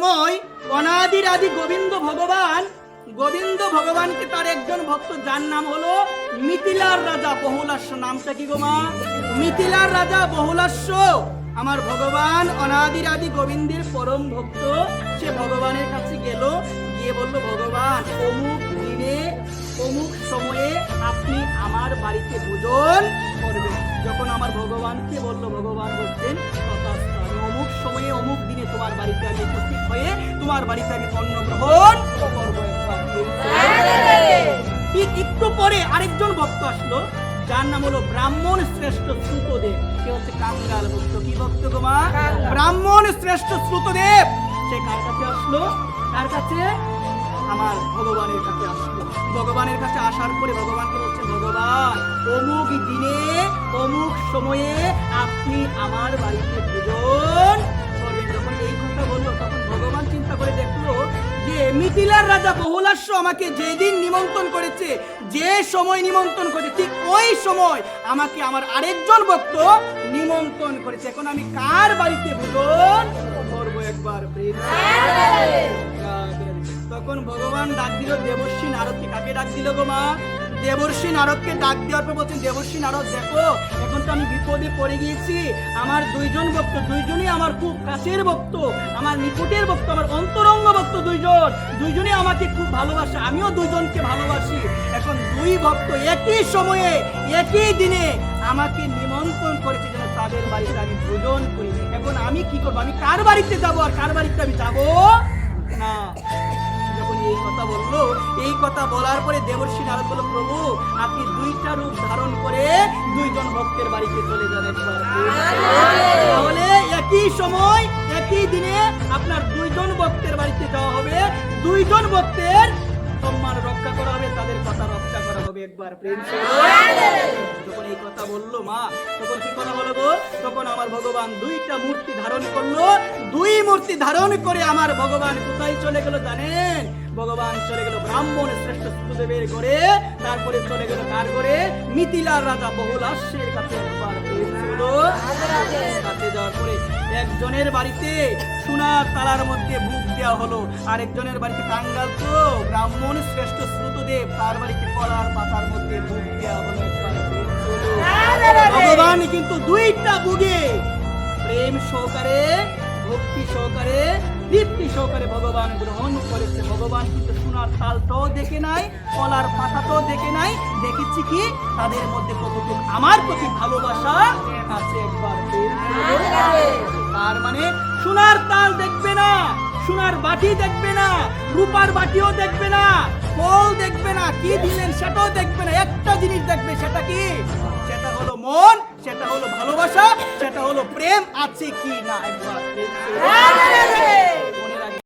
সময় অনাদির আদি গোবিন্দ ভগবানকে তার একজন ভক্ত, যার নাম হলো মিথিলার রাজা বহুলাস্য। নামটা কি গো মা? মিথিলার রাজা বহুলাস্য। আমার ভগবান অনাদির আদি গোবিন্দের পরম ভক্ত, সে ভগবানের কাছে গেল, গিয়ে বলল, ভগবান অমুক দিনে অমুক সময়ে আপনি আমার বাড়িতে ভোজন করবেন। যখন আমার ভগবানকে বলল, ভগবান বলছেন, অমুক সময়ে অমুক দিনে তোমার বাড়িতে আমি উপস্থিত হয়ে তোমার বাড়িতে আমি অন্ন গ্রহণ করবো। ঠিক একটু পরে আরেকজন ভক্ত আসলো, যার নাম হলো ব্রাহ্মণ শ্রেষ্ঠ শ্রুতদেব। সে হচ্ছে কাঙ্গাল ভক্ত। কি ভক্ত গো মা? ব্রাহ্মণ শ্রেষ্ঠ শ্রুতদেব। সে কার কাছে আসলো? কার কাছে? আমার ভগবানের কাছে আসলো। ভগবানের কাছে আসার পরে ভগবানকে বলছে, ভগবান অমুক দিনে অমুক সময়ে আপনি আমার বাড়িতে ভোজন করবেন। যখন এই কথা বললো, তখন ভগবান চিন্তা করে দেখলো যে মিথিলার রাজা বহুলাস্য আমাকে যেদিন নিমন্ত্রণ করেছে, যে সময় নিমন্ত্রণ করেছে, ঠিক ওই সময় আমাকে আমার আরেকজন ভক্ত নিমন্ত্রণ করেছে। এখন আমি কার বাড়িতে ভোজন করবো? একবার তখন ভগবান ডাক দিল দেবর্ষী নারদকে। কাকে ডাক দিল গো মা? দেবর্ষী নারদকে ডাক দেওয়ার পর বলছেন, দেবর্ষী নারদ দেখো, এখন তো আমি বিপদে পড়ে গিয়েছি। আমার দুইজন ভক্ত, দুইজনই আমার খুব কাছের ভক্ত, আমার নিকটের ভক্ত, আমার অন্তরঙ্গ ভক্ত দুইজনই আমাকে খুব ভালোবাসে, আমিও দুইজনকে ভালোবাসি। এখন দুই ভক্ত একই সময়ে একই দিনে আমাকে নিমন্ত্রণ করেছে যেন তাদের বাড়িতে আমি ভোজন করি। এখন আমি কি করবো? আমি কার বাড়িতে যাবো আর কার বাড়িতে আমি যাবো না? যখন এই কথা বললো, এই কথা বলার পরে দেবর্ষী নারদ বলল, প্রভু আপনি দুইটা রূপ ধারণ করে দুইজন ভক্তের বাড়িতে চলে যান। তাহলে একই সময় একই দিনে আপনার দুইজন ভক্তের বাড়িতে যাওয়া হবে, দুইজন ভক্তের সম্মান রক্ষা করা হবে, তাদের কথা রক্ষা করা হবে। একবার প্রেম। যখন এই কথা বললো মা, তখন কি কথা বলো গো? তখন আমার ভগবান দুইটা মূর্তি ধারণ করলো। দুই মূর্তি ধারণ করে আমার ভগবান কোথায় চলে গেল জানেন? ভগবান চলে গেল ব্রাহ্মণ শ্রেষ্ঠ শ্রুতদেবের ঘরে, তারপরে চলে গেল কার ঘরে? মিথিলার রাজা বহুলাস্যের কাছে। কাছে যাওয়ার পরে একজনের বাড়িতে সোনার তালার মধ্যে বুক দেওয়া হলো, আরেকজনের বাড়িতে কাঙ্গাল তো ব্রাহ্মণ শ্রেষ্ঠ শ্রুতদেব, তার বাড়িতে কলার পাতার মধ্যে বুক দেওয়া হলো। ভগবান কিন্তু দুইটা বুকে প্রেম সহকারে, ভক্তি সহকারে, তৃপ্তি সহকারে ভগবান গ্রহণ করেছে। ভগবান কিন্তু সোনার তালটাও দেখে নাই, কলার পাতাটাও দেখে নাই, দেখেছি কি তাদের মধ্যে কতটুকু আমার প্রতি ভালোবাসা আছে। একবার তার মানে সোনার তাল দেখবে না, সোনার বাটি দেখবে না, রূপার বাটিও দেখবে না, ফল দেখবে না, কি দিলেন সেটাও দেখবে না। একটা জিনিস দেখবে, সেটা কি? সেটা হলো মন, সেটা হলো ভালোবাসা, সেটা হলো প্রেম আছে কি না। একবার